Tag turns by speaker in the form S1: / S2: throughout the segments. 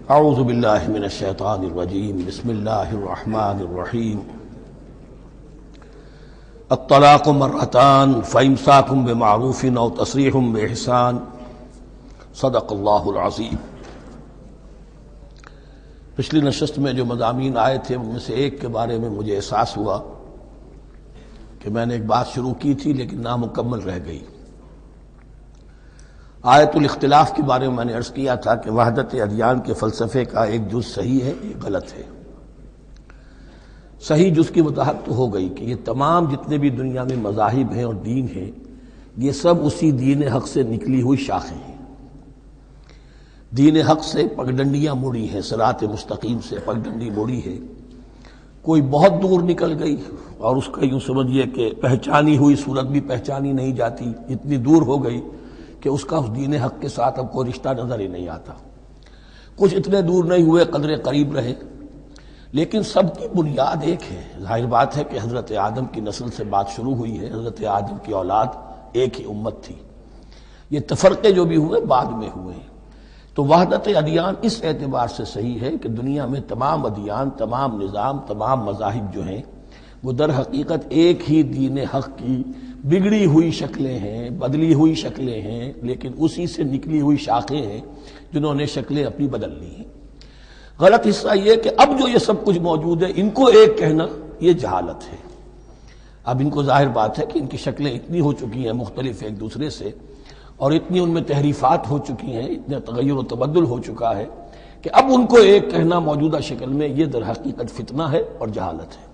S1: اعوذ باللہ من الشیطان الرجیم بسم اللہ الرحمن الرحیم الطلاق مرتان فامساک بمعروف او تسریح باحسان صدق اللہ العظیم۔ پچھلی نشست میں جو مضامین آئے تھے ان میں سے ایک کے بارے میں مجھے احساس ہوا کہ میں نے ایک بات شروع کی تھی لیکن نامکمل رہ گئی۔ آیت الاختلاف کے بارے میں نے عرض کیا تھا کہ وحدت ادیان کے فلسفے کا ایک جز صحیح ہے، ایک غلط ہے۔ صحیح جز کی وضاحت تو ہو گئی کہ یہ تمام جتنے بھی دنیا میں مذاہب ہیں اور دین ہیں یہ سب اسی دین حق سے نکلی ہوئی شاخیں ہیں۔ دین حق سے پگڈنڈیاں مڑی ہیں، صراط مستقیم سے پگڈنڈی مڑی ہے، کوئی بہت دور نکل گئی اور اس کا یوں سمجھیے کہ پہچانی ہوئی صورت بھی پہچانی نہیں جاتی، اتنی دور ہو گئی کہ اس کا اس دین حق کے ساتھ اب کوئی رشتہ نظر ہی نہیں آتا۔ کچھ اتنے دور نہیں ہوئے، قدرے قریب رہے، لیکن سب کی بنیاد ایک ہے۔ ظاہر بات ہے کہ حضرت آدم کی نسل سے بات شروع ہوئی ہے، حضرت آدم کی اولاد ایک ہی امت تھی۔ یہ تفرقے جو بھی ہوئے بعد میں ہوئے ہیں۔ تو وحدت ادیان اس اعتبار سے صحیح ہے کہ دنیا میں تمام ادیان، تمام نظام، تمام مذاہب جو ہیں وہ در حقیقت ایک ہی دین حق کی بگڑی ہوئی شکلیں ہیں، بدلی ہوئی شکلیں ہیں، لیکن اسی سے نکلی ہوئی شاخیں ہیں جنہوں نے شکلیں اپنی بدل لی ہیں۔ غلط حصہ یہ کہ اب جو یہ سب کچھ موجود ہے ان کو ایک کہنا یہ جہالت ہے۔ اب ان کو ظاہر بات ہے کہ ان کی شکلیں اتنی ہو چکی ہیں مختلف ایک دوسرے سے، اور اتنی ان میں تحریفات ہو چکی ہیں، اتنا تغیر و تبدل ہو چکا ہے کہ اب ان کو ایک کہنا موجودہ شکل میں یہ در حقیقت فتنہ ہے اور جہالت ہے۔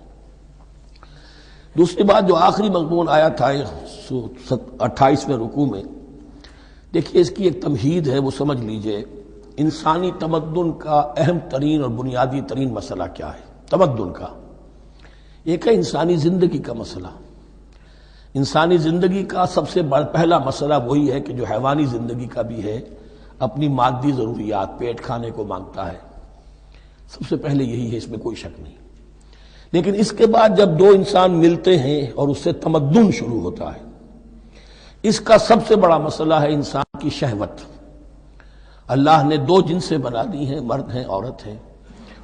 S1: دوسری بات جو آخری مضمون آیا تھا 28ویں رکوع میں، دیکھیے اس کی ایک تمہید ہے، وہ سمجھ لیجئے۔ انسانی تمدن کا اہم ترین اور بنیادی ترین مسئلہ کیا ہے تمدن کا؟ ایک ہے انسانی زندگی کا مسئلہ۔ انسانی زندگی کا سب سے پہلا مسئلہ وہی ہے کہ جو حیوانی زندگی کا بھی ہے، اپنی مادی ضروریات، پیٹ کھانے کو مانگتا ہے، سب سے پہلے یہی ہے، اس میں کوئی شک نہیں۔ لیکن اس کے بعد جب دو انسان ملتے ہیں اور اس سے تمدن شروع ہوتا ہے، اس کا سب سے بڑا مسئلہ ہے انسان کی شہوت۔ اللہ نے دو جنسیں بنا دی ہیں، مرد ہیں، عورت ہیں،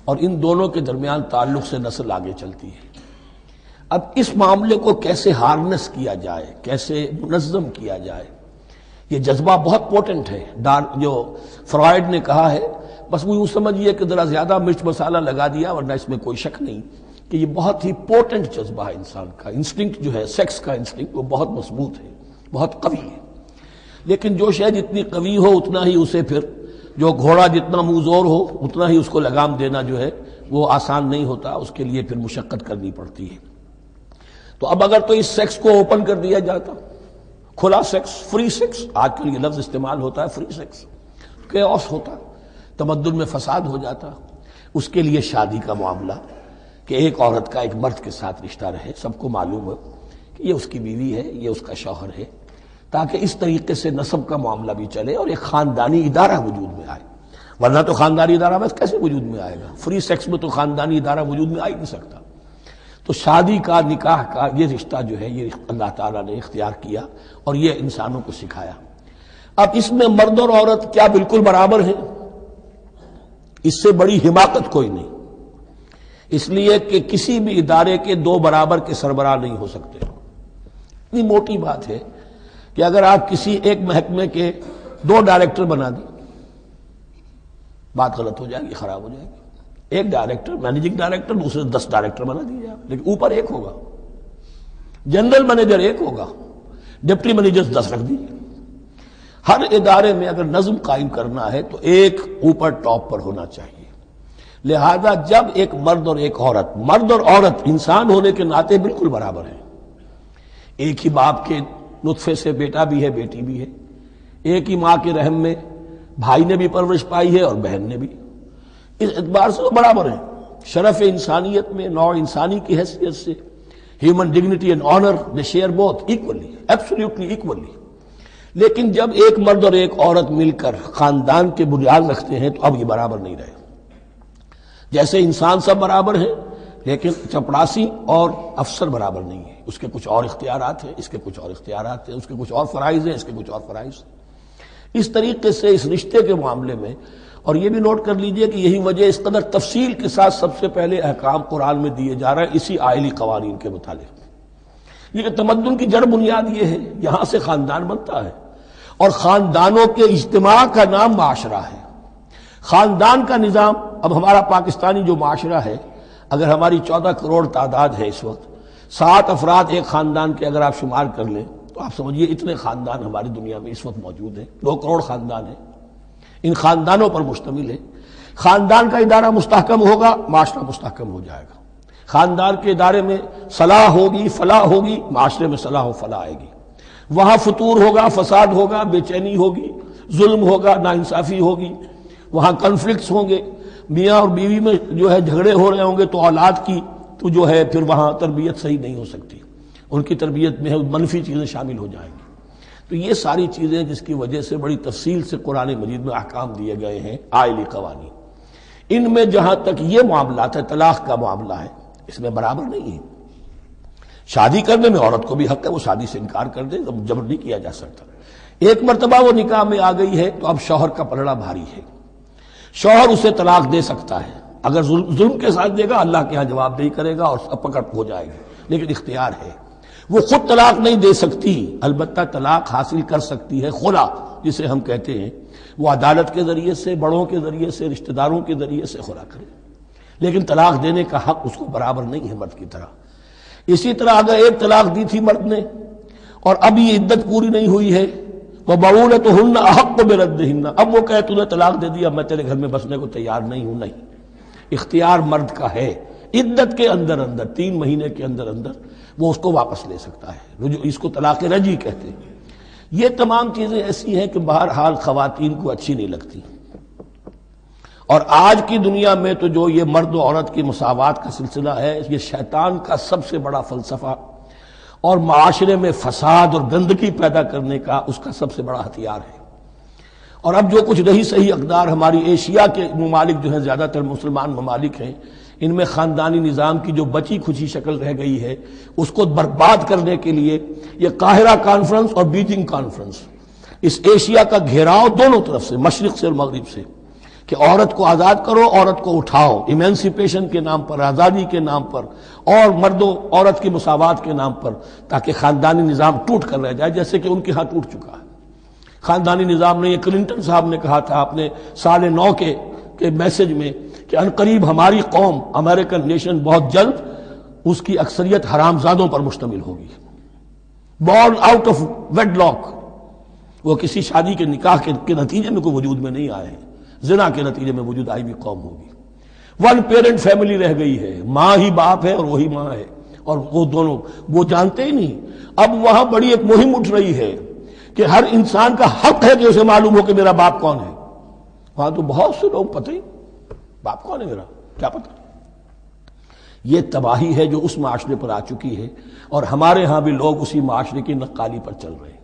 S1: اور ان دونوں کے درمیان تعلق سے نسل آگے چلتی ہے۔ اب اس معاملے کو کیسے ہارنس کیا جائے، کیسے منظم کیا جائے، یہ جذبہ بہت پوٹنٹ ہے۔ جو فرائڈ نے کہا ہے، بس وہ یوں سمجھیے کہ ذرا زیادہ مرچ مسالہ لگا دیا، ورنہ اس میں کوئی شک نہیں کہ یہ بہت ہی پوٹنٹ جذبہ ہے انسان کا۔ انسٹنکٹ جو ہے، سیکس کا انسٹنکٹ، وہ بہت مضبوط ہے، بہت قوی ہے۔ لیکن جو شے جتنی قوی ہو اتنا ہی اسے پھر، جو گھوڑا جتنا منہ زور ہو اتنا ہی اس کو لگام دینا جو ہے وہ آسان نہیں ہوتا، اس کے لیے پھر مشقت کرنی پڑتی ہے۔ تو اب اگر تو اس سیکس کو اوپن کر دیا جاتا، کھلا سیکس، فری سیکس، آج کل یہ لفظ استعمال ہوتا ہے فری سیکس، کیوس ہوتا، تمدن میں فساد ہو جاتا۔ اس کے لیے شادی کا معاملہ کہ ایک عورت کا ایک مرد کے ساتھ رشتہ رہے، سب کو معلوم ہو کہ یہ اس کی بیوی ہے، یہ اس کا شوہر ہے، تاکہ اس طریقے سے نسب کا معاملہ بھی چلے اور ایک خاندانی ادارہ وجود میں آئے۔ ورنہ تو خاندانی ادارہ بس کیسے وجود میں آئے گا؟ فری سیکس میں تو خاندانی ادارہ وجود میں آ ہی نہیں سکتا۔ تو شادی کا، نکاح کا یہ رشتہ جو ہے یہ اللہ تعالیٰ نے اختیار کیا اور یہ انسانوں کو سکھایا۔ اب اس میں مرد اور عورت کیا بالکل برابر ہیں؟ اس سے بڑی حماقت کوئی نہیں، اس لیے کہ کسی بھی ادارے کے دو برابر کے سربراہ نہیں ہو سکتے۔ اتنی موٹی بات ہے کہ اگر آپ کسی ایک محکمے کے دو ڈائریکٹر بنا دیں، بات غلط ہو جائے گی، خراب ہو جائے گی۔ ایک ڈائریکٹر، مینیجنگ ڈائریکٹر، دوسرے 10 ڈائریکٹر بنا دیجیے آپ، لیکن اوپر ایک ہوگا، جنرل مینیجر ایک ہوگا، ڈپٹی مینیجر 10 رکھ دیجیے۔ ہر ادارے میں اگر نظم قائم کرنا ہے تو ایک اوپر ٹاپ پر ہونا چاہیے۔ لہذا جب ایک مرد اور ایک عورت، مرد اور عورت انسان ہونے کے ناطے بالکل برابر ہیں، ایک ہی باپ کے نطفے سے بیٹا بھی ہے، بیٹی بھی ہے، ایک ہی ماں کے رحم میں بھائی نے بھی پرورش پائی ہے اور بہن نے بھی، اس اعتبار سے وہ برابر ہیں۔ شرف انسانیت میں، نوع انسانی کی حیثیت سے، human dignity and honour, they share both equally, absolutely equally. لیکن جب ایک مرد اور ایک عورت مل کر خاندان کے بنیاد رکھتے ہیں تو اب یہ برابر نہیں رہے۔ جیسے انسان سب برابر ہیں، لیکن چپڑاسی اور افسر برابر نہیں ہے، اس کے کچھ اور اختیارات ہیں، اس کے کچھ اور اختیارات ہیں، اس کے کچھ اور فرائض ہیں، اس کے کچھ اور فرائض ہیں۔ اس طریقے سے اس رشتے کے معاملے میں اور یہ بھی نوٹ کر لیجئے کہ یہی وجہ اس قدر تفصیل کے ساتھ سب سے پہلے احکام قرآن میں دیے جا رہے ہیں اسی آئلی قوانین کے متعلق۔ یہ تمدن کی جڑ بنیاد یہ ہے، یہاں سے خاندان بنتا ہے، اور خاندانوں کے اجتماع کا نام معاشرہ ہے۔ خاندان کا نظام، اب ہمارا پاکستانی جو معاشرہ ہے، اگر ہماری 14 کروڑ تعداد ہے اس وقت، 7 افراد ایک خاندان کے اگر آپ شمار کر لیں تو آپ سمجھیے اتنے خاندان ہماری دنیا میں اس وقت موجود ہیں، 2 کروڑ خاندان ہیں، ان خاندانوں پر مشتمل ہے۔ خاندان کا ادارہ مستحکم ہوگا، معاشرہ مستحکم ہو جائے گا۔ خاندان کے ادارے میں صلاح ہوگی، فلاح ہوگی، معاشرے میں صلاح و فلاح آئے گی۔ وہاں فتور ہوگا، فساد ہوگا، بے چینی ہوگی، ظلم ہوگا، ناانصافی ہوگی، وہاں کنفلکٹس ہوں گے، میاں اور بیوی میں جو ہے جھگڑے ہو رہے ہوں گے تو اولاد کی تو جو ہے پھر وہاں تربیت صحیح نہیں ہو سکتی، ان کی تربیت میں منفی چیزیں شامل ہو جائیں گی۔ تو یہ ساری چیزیں جس کی وجہ سے بڑی تفصیل سے قرآن مجید میں احکام دیے گئے ہیں آئلی قوانین، ان میں جہاں تک یہ معاملات ہے، طلاق کا معاملہ ہے، اس میں برابر نہیں ہے۔ شادی کرنے میں عورت کو بھی حق ہے، وہ شادی سے انکار کر دے، جبر نہیں کیا جا سکتا۔ ایک مرتبہ وہ نکاح میں آ گئی ہے تو اب شوہر کا پلڑا بھاری ہے، شوہر اسے طلاق دے سکتا ہے، اگر ظلم کے ساتھ دے گا اللہ کے ہاں جواب نہیں کرے گا اور پکڑ ہو جائے گی، لیکن اختیار ہے۔ وہ خود طلاق نہیں دے سکتی، البتہ طلاق حاصل کر سکتی ہے، خلا جسے ہم کہتے ہیں، وہ عدالت کے ذریعے سے، بڑوں کے ذریعے سے، رشتہ داروں کے ذریعے سے خلا کرے، لیکن طلاق دینے کا حق اس کو برابر نہیں ہے مرد کی طرح۔ اسی طرح اگر ایک طلاق دی تھی مرد نے اور اب یہ عدت پوری نہیں ہوئی ہے، وَبَعُولَتُهُنَّ أَحَقُّ بِرَدِّهِنَّ، اب وہ کہے تو نے طلاق دے دیا، میں تیرے گھر میں بسنے کو تیار نہیں ہوں، نہیں، اختیار مرد کا ہے، عدت کے اندر 3 مہینے کے اندر وہ اس کو واپس لے سکتا ہے، اس کو طلاق رجعی کہتے ہیں۔ یہ تمام چیزیں ایسی ہیں کہ بہرحال خواتین کو اچھی نہیں لگتی، اور آج کی دنیا میں تو جو یہ مرد و عورت کی مساوات کا سلسلہ ہے، یہ شیطان کا سب سے بڑا فلسفہ اور معاشرے میں فساد اور گندگی پیدا کرنے کا اس کا سب سے بڑا ہتھیار ہے۔ اور اب جو کچھ رہی صحیح اقدار ہماری ایشیا کے ممالک جو ہیں، زیادہ تر مسلمان ممالک ہیں، ان میں خاندانی نظام کی جو بچی کھچی شکل رہ گئی ہے اس کو برباد کرنے کے لیے یہ قاہرہ کانفرنس اور بیجنگ کانفرنس، اس ایشیا کا گھیراؤ دونوں طرف سے، مشرق سے اور مغرب سے، کہ عورت کو آزاد کرو، عورت کو اٹھاؤ، ایمینسیپیشن کے نام پر، آزادی کے نام پر، اور مرد و عورت کی مساوات کے نام پر، تاکہ خاندانی نظام ٹوٹ کر رہ جائے، جیسے کہ ان کے ہاں ٹوٹ چکا ہے خاندانی نظام نے۔ یہ کلنٹن صاحب نے کہا تھا اپنے سال 9 کے میسج میں کہ عنقریب ہماری قوم، امریکن نیشن، بہت جلد اس کی اکثریت حرام زادوں پر مشتمل ہوگی، born out of wedlock, وہ کسی شادی کے نکاح کے نتیجے میں کوئی وجود میں نہیں آئے ہیں، زنا کے نتیجے میں وجود آئی بھی قوم ہوگی۔ 1 پیرنٹ فیملی رہ گئی ہے، ماں ہی باپ ہے اور وہی ماں ہے، اور وہ دونوں وہ جانتے ہی نہیں۔ اب وہاں بڑی ایک مہم اٹھ رہی ہے کہ ہر انسان کا حق ہے کہ اسے معلوم ہو کہ میرا باپ کون ہے۔ وہاں تو بہت سے لوگ پتہ ہی باپ کون ہے میرا، کیا پتہ۔ یہ تباہی ہے جو اس معاشرے پر آ چکی ہے، اور ہمارے ہاں بھی لوگ اسی معاشرے کی نقالی پر چل رہے ہیں۔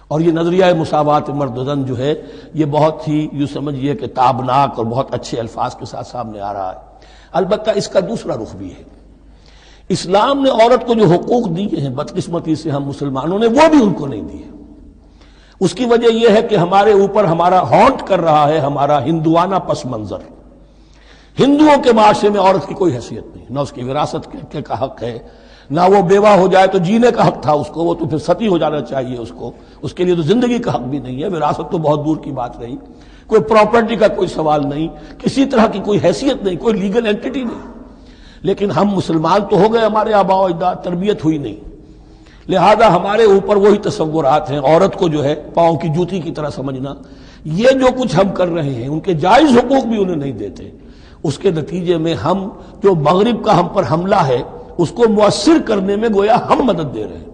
S1: اور یہ نظریہ مساوات مرد و زن جو ہے، یہ بہت ہی یوں سمجھیے کہ تابناک اور بہت اچھے الفاظ کے ساتھ سامنے آ رہا ہے۔ البتہ اس کا دوسرا رخ بھی ہے، اسلام نے عورت کو جو حقوق دیے ہیں بدقسمتی سے ہم مسلمانوں نے وہ بھی ان کو نہیں دیے۔ اس کی وجہ یہ ہے کہ ہمارے اوپر ہمارا ہانٹ کر رہا ہے ہمارا ہندوانہ پس منظر۔ ہندوؤں کے معاشرے میں عورت کی کوئی حیثیت نہیں، نہ اس کی وراثت کا حق ہے، نہ وہ بیوہ ہو جائے تو جینے کا حق تھا اس کو، وہ تو پھر ستی ہو جانا چاہیے اس کے لیے تو زندگی کا حق بھی نہیں ہے، وراثت تو بہت دور کی بات رہی، کوئی پراپرٹی کا کوئی سوال نہیں، کسی طرح کی کوئی حیثیت نہیں، کوئی لیگل اینٹیٹی نہیں۔ لیکن ہم مسلمان تو ہو گئے، ہمارے آباء و اجداد، تربیت ہوئی نہیں، لہذا ہمارے اوپر وہی تصورات ہیں، عورت کو جو ہے پاؤں کی جوتی کی طرح سمجھنا۔ یہ جو کچھ ہم کر رہے ہیں ان کے جائز حقوق بھی انہیں نہیں دیتے، اس کے نتیجے میں ہم جو مغرب کا ہم پر حملہ ہے اس کو مؤثر کرنے میں گویا ہم مدد دے رہے ہیں۔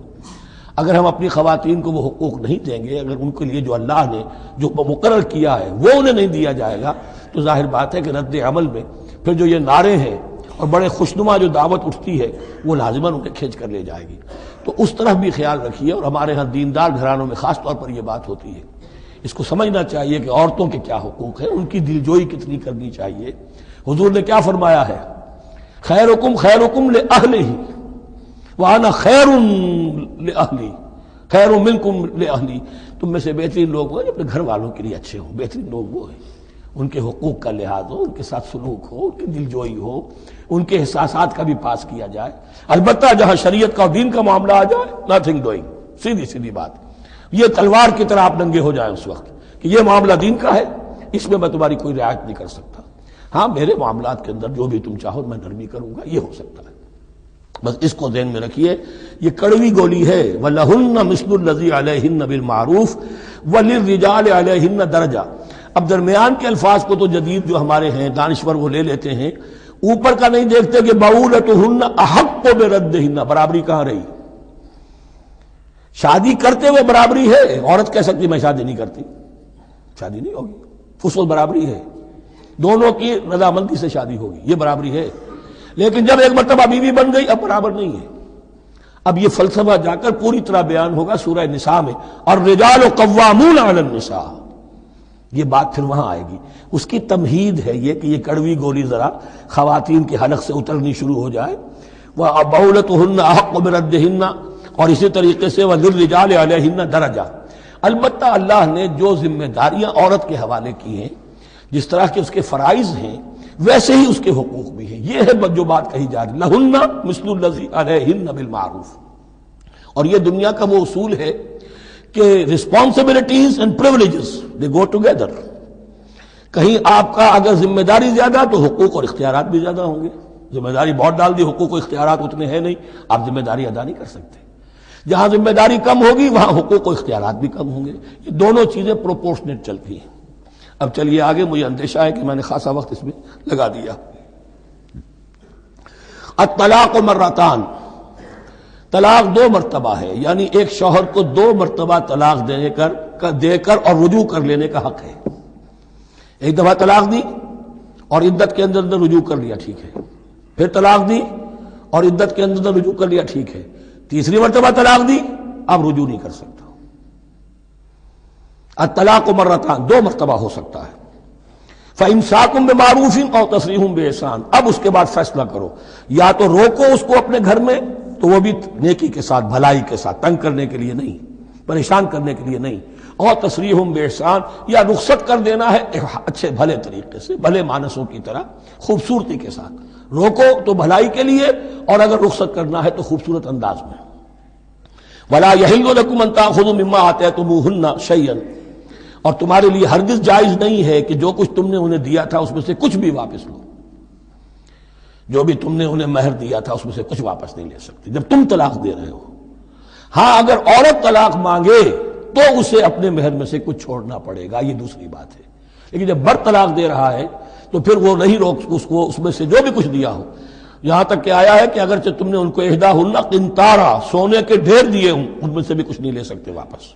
S1: اگر ہم اپنی خواتین کو وہ حقوق نہیں دیں گے، اگر ان کے لیے جو اللہ نے جو مقرر کیا ہے وہ انہیں نہیں دیا جائے گا، تو ظاہر بات ہے کہ رد عمل میں پھر جو یہ نعرے ہیں اور بڑے خوشنما جو دعوت اٹھتی ہے وہ لازماً انہیں کھینچ کر لے جائے گی۔ تو اس طرح بھی خیال رکھیے، اور ہمارے ہاں دیندار گھرانوں میں خاص طور پر یہ بات ہوتی ہے، اس کو سمجھنا چاہیے کہ عورتوں کے کیا حقوق ہیں، ان کی دلجوئی کتنی کرنی چاہیے۔ حضور نے کیا فرمایا ہے؟ خیرکم خیرکم لأہلہ وانا خیر لأہلی، خیر منکم لأہلی، تم میں سے بہترین لوگ وہ جو اپنے گھر والوں کے لیے اچھے ہوں، بہترین لوگ وہ ہیں۔ ان کے حقوق کا لحاظ ہو، ان کے ساتھ سلوک ہو، ان کی دلجوئی ہو، ان کے احساسات کا بھی پاس کیا جائے۔ البتہ جہاں شریعت کا اور دین کا معاملہ آ جائے، نتھنگ ڈوئنگ، سیدھی سیدھی بات، یہ تلوار کی طرح آپ ننگے ہو جائیں اس وقت کہ یہ معاملہ دین کا ہے، اس میں میں تمہاری کوئی رعایت نہیں کر سکتا، ہاں میرے معاملات کے اندر جو بھی تم چاہو میں نرمی کروں گا، یہ ہو سکتا ہے۔ بس اس کو ذہن میں رکھیے، یہ کڑوی گولی ہے۔ وَلَهُنَّ مِثْلُ الَّذِي عَلَيْهِنَّ بِالْمَعْرُوفِ وَلِلرِّجَالِ عَلَيْهِنَّ دَرَجَةٌ۔ اب درمیان کے الفاظ کو تو جدید جو ہمارے ہیں دانشور وہ لے لیتے ہیں، اوپر کا نہیں دیکھتے کہ بَعُولَتُهُنَّ أَحَقُّ بِرَدِّهِنَّ، برابری کہاں رہی؟ شادی کرتے ہوئے برابری ہے، عورت کہہ سکتی میں شادی نہیں کرتی، شادی نہیں ہوگی، فصل برابری ہے، دونوں کی رضامندی سے شادی ہوگی، یہ برابری ہے۔ لیکن جب ایک مرتبہ بیوی بن گئی اب برابر نہیں ہے۔ اب یہ فلسفہ جا کر پوری طرح بیان ہوگا سورہ نساء میں، اور رجال قوامون علی النساء، یہ بات پھر وہاں آئے گی۔ اس کی تمہید ہے یہ کہ یہ کڑوی گولی ذرا خواتین کے حلق سے اترنی شروع ہو جائے۔ وَبَعُولَتُهُنَّ أَحَقُّ بِرَدِّهِنَّ، اور اسی طریقے سے وَلِلرِّجَالِ عَلَيْهِنَّ دَرَجَةٌ۔ البتہ اللہ نے جو ذمہ داریاں عورت کے حوالے کی ہیں، جس طرح کے اس کے فرائض ہیں ویسے ہی اس کے حقوق بھی ہیں، یہ ہے جو بات کہی جا رہی، لَهُنَّ مِثْلُ الَّذِي عَلَيْهِنَّ بِالْمَعْرُوفِ۔ اور یہ دنیا کا وہ اصول ہے کہ responsibilities and privileges they go together۔ کہیں آپ کا اگر ذمہ داری زیادہ تو حقوق اور اختیارات بھی زیادہ ہوں گے، ذمہ داری بہت ڈال دی، حقوق و اختیارات اتنے ہیں نہیں، آپ ذمہ داری ادا نہیں کر سکتے۔ جہاں ذمہ داری کم ہوگی وہاں حقوق و اختیارات بھی کم ہوں گے، یہ دونوں چیزیں پروپورشنیٹ چلتی ہیں۔ اب چلیے آگے، مجھے اندیشہ ہے کہ میں نے خاصا وقت اس میں لگا دیا۔ الطلاق مرتان، طلاق دو مرتبہ ہے، یعنی ایک شوہر کو دو مرتبہ طلاق دے کر اور رجوع کر لینے کا حق ہے۔ ایک دفعہ طلاق دی اور عدت کے اندر رجوع کر لیا، ٹھیک ہے، پھر طلاق دی اور عدت کے اندر رجوع کر لیا، ٹھیک ہے، تیسری مرتبہ طلاق دی اب رجوع نہیں کر سکتا۔ الطلاق مرتان، دو مرتبہ ہو سکتا ہے۔ فَإِمْسَاكٌ بِمَعْرُوفٍ أَوْ تَسْرِيحٌ بِإِحْسَانٍ، اب اس کے بعد فیصلہ کرو، یا تو روکو اس کو اپنے گھر میں تو وہ بھی نیکی کے ساتھ، بھلائی کے ساتھ، تنگ کرنے کے لیے نہیں، پریشان کرنے کے لیے نہیں، اور تسریح بِإِحْسَان، یا رخصت کر دینا ہے اچھے بھلے طریقے سے، بھلے مانسوں کی طرح، خوبصورتی کے ساتھ، روکو تو بھلائی کے لیے، اور اگر رخصت کرنا ہے تو خوبصورت انداز میں۔ وَلَا يَحِلُّ لَكُمْ أَن تَأْخُذُوا مِمَّا آتَيْتُمُوهُنَّ شَيْئًا، اور تمہارے لیے ہرگز جائز نہیں ہے کہ جو کچھ تم نے انہیں دیا تھا اس میں سے کچھ بھی واپس لو، جو بھی تم نے انہیں مہر دیا تھا اس میں سے کچھ واپس نہیں لے سکتے جب تم طلاق دے رہے ہو۔ ہاں اگر عورت طلاق مانگے تو اسے اپنے مہر میں سے کچھ چھوڑنا پڑے گا، یہ دوسری بات ہے، لیکن جب مرد طلاق دے رہا ہے تو پھر وہ نہیں روک اس کو اس میں سے جو بھی کچھ دیا ہو، یہاں تک کہ آیا ہے کہ اگرچہ تم نے ان کو احداہن قنطارا، سونے کے ڈھیر دیے ہوں، ان میں سے بھی کچھ نہیں لے سکتے واپس۔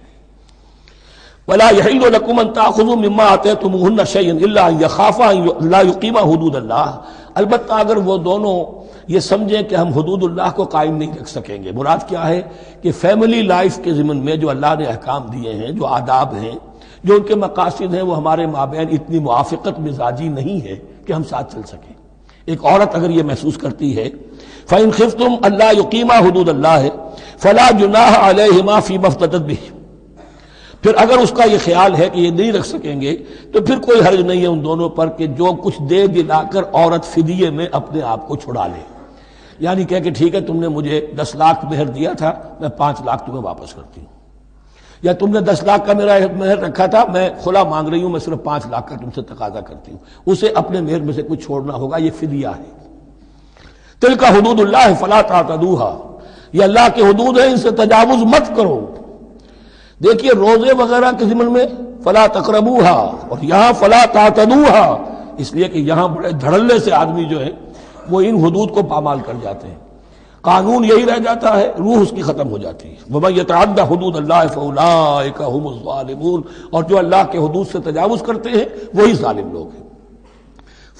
S1: وَلَا يَحِلُّ لَكُمْ أَن تَأْخُذُوا مِمَّا آتَيْتُمُوهُنَّ شَيْئًا إِلَّا أَن يَخَافَا أَن لَّا يُقِيمَا حُدُودَ اللَّهِ، البتہ اگر وہ دونوں یہ سمجھیں کہ ہم حدود اللہ کو قائم نہیں رکھ سکیں گے۔ مراد کیا ہے کہ فیملی لائف کے ضمن میں جو اللہ نے احکام دیے ہیں، جو آداب ہیں، جو ان کے مقاصد ہیں، وہ ہمارے مابین اتنی موافقت مزاجی نہیں ہے کہ ہم ساتھ چل سکیں۔ ایک عورت اگر یہ محسوس کرتی ہے فَإِنْ خِفْتُمْ أَلَّا يُقِيمَا حُدُودَ اللَّهِ فَلَا جُنَاحَ عَلَيْهِمَا فِي مَا افْتَدَتْ بِهِ، پھر اگر اس کا یہ خیال ہے کہ یہ نہیں رکھ سکیں گے تو پھر کوئی حرج نہیں ہے ان دونوں پر کہ جو کچھ دے دلا کر عورت فدیے میں اپنے آپ کو چھڑا لے، یعنی کہہ کہ ٹھیک ہے تم نے مجھے 10 لاکھ مہر دیا تھا، میں 5 لاکھ تمہیں واپس کرتی ہوں، یا تم نے 10 لاکھ کا میرا مہر رکھا تھا، میں کھلا مانگ رہی ہوں، میں صرف 5 لاکھ کا تم سے تقاضا کرتی ہوں، اسے اپنے مہر میں سے کچھ چھوڑنا ہوگا، یہ فدیہ ہے۔ تلک حدود اللہ فلا تعتدوها، یہ اللہ کے حدود ہیں، ان سے تجاوز مت کرو۔ دیکھیے روزے وغیرہ کے ضمن میں فلا تقربوها، اور یہاں فلا تعتدوها، اس لیے کہ یہاں بڑے دھڑلے سے آدمی جو ہے وہ ان حدود کو پامال کر جاتے ہیں، قانون یہی رہ جاتا ہے، روح اس کی ختم ہو جاتی ہے۔ وَمَن يَتَعَدَّ حُدُودَ اللَّهِ فَأُولَٰئِكَ هُمُ الظَّالِمُونَ، اور جو اللہ کے حدود سے تجاوز کرتے ہیں وہی ظالم لوگ ہیں۔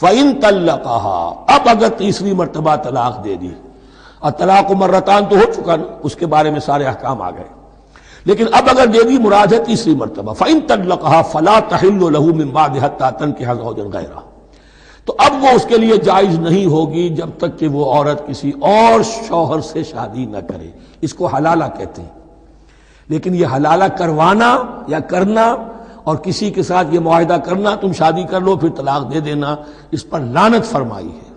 S1: فَإِن طَلَّقَهَا، اب اگر تیسری مرتبہ طلاق دے دی، اور طلاق مرتان تو ہو چکا نا، اس کے بارے میں سارے احکام آ گئے، لیکن اب اگر دے دی مراد ہے تیسری مرتبہ، فَإِن طَلَّقَهَا فَلَا تَحِلُّ لَهُ مِن بَعْدِ حَتَّىٰ تَنكِحَ زَوْجًا غَيْرَهُ، تو اب وہ اس کے لیے جائز نہیں ہوگی جب تک کہ وہ عورت کسی اور شوہر سے شادی نہ کرے، اس کو حلالہ کہتے ہیں۔ لیکن یہ حلالہ کروانا یا کرنا اور کسی کے ساتھ یہ معاہدہ کرنا تم شادی کر لو پھر طلاق دے دینا، اس پر لعنت فرمائی ہے،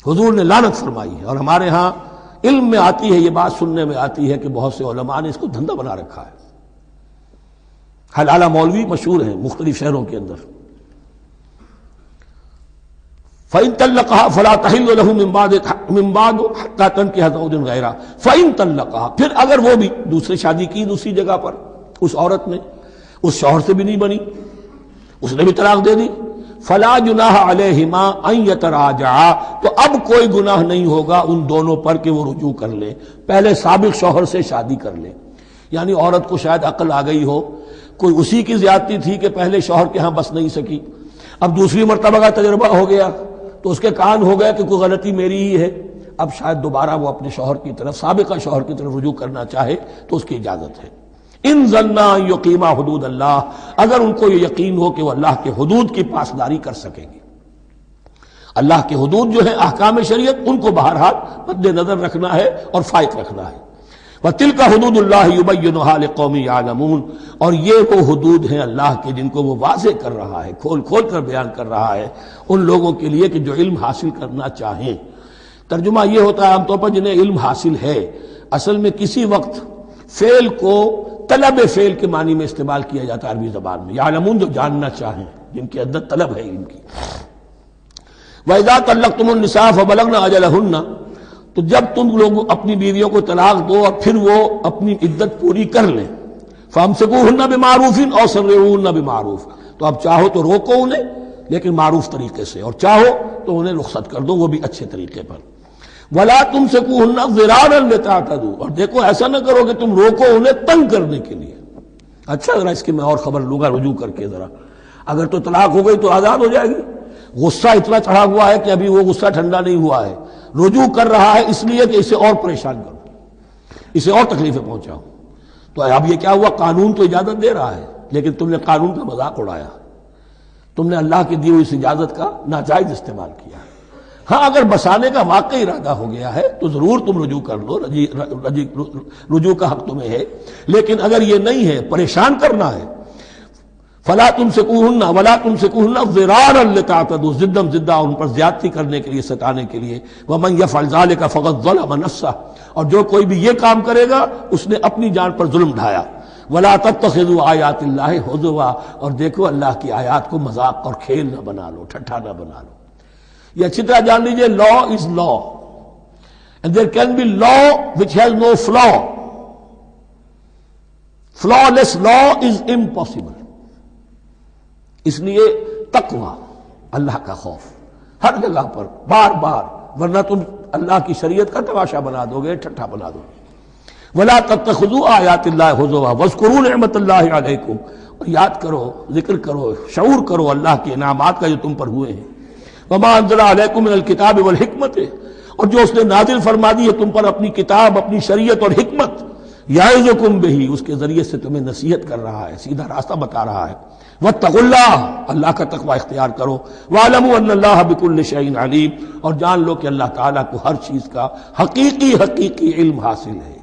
S1: حضور نے لعنت فرمائی ہے۔ اور ہمارے ہاں علم میں آتی ہے، یہ بات سننے میں آتی ہے کہ بہت سے علماء نے اس کو دھندا بنا رکھا ہے۔ حلالہ مولوی مشہور ہیں مختلف شہروں کے اندر، فَإِن طَلَّقَهَا فَلَا تَحِلُّ لَهُ مِن بَعْدُ حَتَّى تَنكِحَ زَوْجًا غَيْرَهُ فَإِن طَلَّقَهَا، پھر اگر وہ بھی دوسری شادی کی دوسری جگہ پر، اس عورت نے اس شوہر سے بھی نہیں بنی، اس نے بھی طلاق دے دی، فَلَا جُنَاحَ عَلَيْهِمَا أَن يَتَرَاجَعَا، تو اب کوئی گناہ نہیں ہوگا ان دونوں پر کہ وہ رجوع کر لیں، پہلے سابق شوہر سے شادی کر لیں۔ یعنی عورت کو شاید عقل آ گئی ہو، کوئی اسی کی زیادتی تھی کہ پہلے شوہر کے ہاں بس نہیں سکی، اب دوسری مرتبہ کا تجربہ ہو گیا تو اس کے کان ہو گیا کہ کوئی غلطی میری ہی ہے، اب شاید دوبارہ وہ اپنے شوہر کی طرف، سابقہ شوہر کی طرف رجوع کرنا چاہے تو اس کی اجازت ہے۔ ان ظنا یقیما حدود اللہ، اگر ان کو یہ یقین ہو کہ وہ اللہ کے حدود کی پاسداری کر سکیں گے۔ اللہ کے حدود جو ہیں احکام شریعت، ان کو بہرحال مد نظر رکھنا ہے اور فائق رکھنا ہے۔ وَتِلْكَ حُدُودُ اللَّهِ يُبَيِّنُهَا لِقَوْمٍ يَعْلَمُونَ، اور یہ وہ حدود ہیں اللہ کے جن کو وہ واضح کر رہا ہے، کھول کھول کر بیان کر رہا ہے ان لوگوں کے لیے کہ جو علم حاصل کرنا چاہیں۔ ترجمہ یہ ہوتا ہے عام طور پر جنہیں علم حاصل ہے، اصل میں کسی وقت فعل کو طلب فعل کے معنی میں استعمال کیا جاتا ہے عربی زبان میں، یعلمون جو جاننا چاہیں، جن کے اندر طلب ہے علم کی۔ وَإِذَا طَلَّقْتُمُ النِّسَاءَ فَبَلَغْنَ أَجَلَهُنَّ، تو جب تم لوگ اپنی بیویوں کو طلاق دو اور پھر وہ اپنی عدت پوری کر لیں، فَأَمْسِكُوهُنَّ بِمَعْرُوفٍ أَوْ سَرِّحُوهُنَّ بِمَعْرُوفٍ، تو اب چاہو تو روکو انہیں لیکن معروف طریقے سے، اور چاہو تو انہیں رخصت کر دو وہ بھی اچھے طریقے پر۔ وَلَا تُمْسِكُوهُنَّ ضِرَارًا لِتَعْتَدُوا، اور دیکھو ایسا نہ کرو کہ تم روکو انہیں تنگ کرنے کے لیے۔ اچھا ذرا اس کی میں اور خبر لوں گا رجوع کر کے، ذرا اگر تو طلاق ہو گئی تو آزاد ہو جائے گی، غصہ اتنا چڑھا ہوا ہے کہ ابھی وہ غصہ ٹھنڈا نہیں ہوا ہے، رجوع کر رہا ہے اس لیے کہ اسے اور پریشان کروں، اسے اور تکلیفیں پہنچاؤں۔ تو اب یہ کیا ہوا، قانون تو اجازت دے رہا ہے لیکن تم نے قانون کا مذاق اڑایا، تم نے اللہ کی دی ہوئی اس اجازت کا ناجائز استعمال کیا۔ ہاں اگر بسانے کا واقعی ارادہ ہو گیا ہے تو ضرور تم رجوع کر لو، رجوع کا حق تمہیں ہے، لیکن اگر یہ نہیں ہے، پریشان کرنا ہے، فلا تمسکوہن ولا تمسکوہن ضرارا لتعتدوا، ضدم زدہ ان پر زیادتی کرنے کے لیے، ستانے کے لیے۔ ومن یفعل ذلک فقد ظلم نفسہ، اور جو کوئی بھی یہ کام کرے گا اس نے اپنی جان پر ظلم ڈھایا۔ ولا تتخذوا آیات اللہ ہزوا، اور دیکھو اللہ کی آیات کو مذاق اور کھیل نہ بنا لو، ٹھٹھا نہ بنا لو۔ یہ اچھی طرح جان لیجئے، law is law and there can be law which has no flaw. flawless law is impossible. اس لیے تقوی، اللہ کا خوف ہر جگہ پر بار بار، ورنہ تم اللہ کی شریعت کا تماشا بنا دو گے، ٹھٹھا بنا دو گے۔ وَلَا تَتَّخِذُوا آیَاتِ اللَّهِ هُزُوًا وَاذْكُرُوا نِعْمَتَ اللَّهِ عَلَيْكُمْ، اور یاد کرو، ذکر کرو، شعور کرو اللہ کے انعامات کا جو تم پر ہوئے ہیں۔ وَمَا أَنزَلَ عَلَيْكُم مِّنَ الْكِتَابِ وَالْحِكْمَةِ، اور جو اس نے نازل فرما دی ہے تم پر اپنی کتاب، اپنی شریعت اور حکمت، یعظکم بہ، اس کے ذریعے سے تمہیں نصیحت کر رہا ہے، سیدھا راستہ بتا رہا ہے۔ واتقوا اللہ، اللہ کا تقوی اختیار کرو۔ واعلموا ان اللہ بکل شیء علیم، اور جان لو کہ اللہ تعالیٰ کو ہر چیز کا حقیقی علم حاصل ہے۔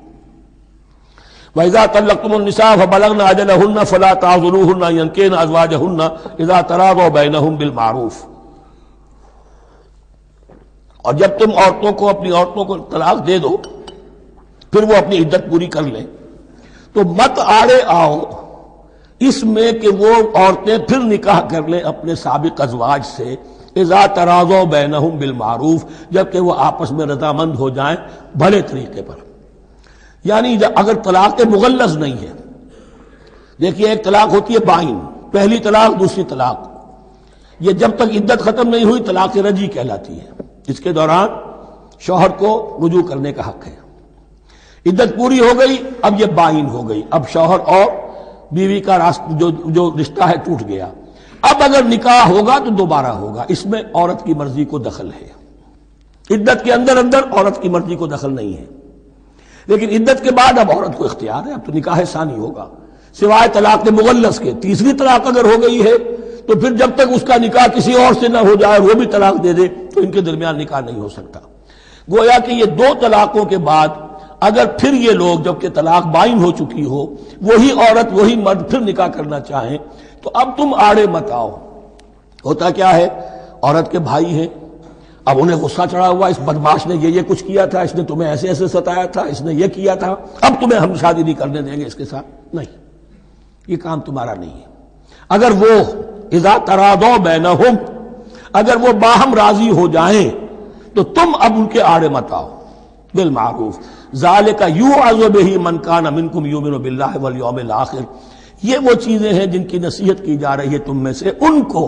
S1: وَإِذَا طَلَّقْتُمُ النِّسَاءَ فَبَلَغْنَ أَجَلَهُنَّ فَلَا تَعْضُلُوهُنَّ أَن يَنكِحْنَ أَزْوَاجَهُنَّ إِذَا تَرَاضَوْا بَيْنَهُم بِالْمَعْرُوفِ، اور جب تم اپنی عورتوں کو طلاق دے دو پھر وہ اپنی عدت پوری کر لیں تو مت آڑے آؤ اس میں کہ وہ عورتیں پھر نکاح کر لیں اپنے سابق ازواج سے، اذا تراضوا بینہم بالمعروف، جبکہ وہ آپس میں رضامند ہو جائیں بھلے طریقے پر۔ یعنی اگر طلاق مغلظ نہیں ہے، دیکھیے ایک طلاق ہوتی ہے بائن، پہلی طلاق دوسری طلاق، یہ جب تک عدت ختم نہیں ہوئی طلاق رجعی کہلاتی ہے، اس کے دوران شوہر کو رجوع کرنے کا حق ہے۔ عدت پوری ہو گئی، اب یہ بائن ہو گئی، اب شوہر اور بیوی کا جو رشتہ ہے ٹوٹ گیا۔ اب اگر نکاح ہوگا تو دوبارہ ہوگا، اس میں عورت کی مرضی کو دخل ہے۔ عدت کے اندر عورت کی مرضی کو دخل نہیں ہے، لیکن عدت کے بعد اب عورت کو اختیار ہے، اب تو نکاح ثانی ہوگا، سوائے طلاق مغلظ کے۔ تیسری طلاق اگر ہو گئی ہے تو پھر جب تک اس کا نکاح کسی اور سے نہ ہو جائے، وہ بھی طلاق دے دے، تو ان کے درمیان نکاح نہیں ہو سکتا۔ گویا کہ یہ دو طلاقوں کے بعد اگر پھر یہ لوگ جبکہ طلاق بائن ہو چکی ہو وہی عورت وہی مرد پھر نکاح کرنا چاہیں تو اب تم آڑے مت آؤ. ہوتا کیا ہے، عورت کے بھائی ہیں، اب انہیں غصہ چڑھا ہوا، اس بدماش نے یہ کچھ کیا تھا، اس نے تمہیں ایسے ایسے ستایا تھا، اس نے یہ کیا تھا، اب تمہیں ہم شادی نہیں کرنے دیں گے اس کے ساتھ. نہیں، یہ کام تمہارا نہیں ہے. اگر وہ اذا تراضوا بینہم، اگر وہ باہم راضی ہو جائیں تو تم اب ان کے آڑے مت آؤ. بالمعروف ذالک یوعظ بہ من کان منکم یؤمن باللہ والیوم الآخر، یہ وہ چیزیں ہیں جن کی نصیحت کی جا رہی ہے تم میں سے ان کو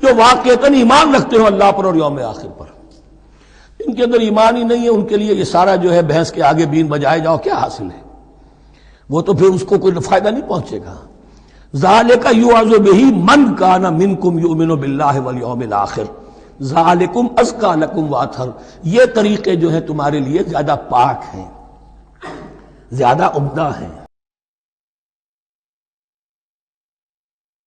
S1: جو واقعتاً ایمان رکھتے ہو اللہ پر اور یوم آخر پر. ان کے اندر ایمان ہی نہیں ہے، ان کے لیے یہ سارا جو ہے بھینس کے آگے بین بجائے جاؤ کیا حاصل ہے، وہ تو پھر اس کو کوئی فائدہ نہیں پہنچے گا. ذالک یوعظ بہ من کان منکم یؤمن باللہ والیوم الآخر ذالکم ازکی لکم واطہر، یہ طریقے جو ہیں تمہارے لیے زیادہ پاک ہیں، زیادہ عمدہ ہیں.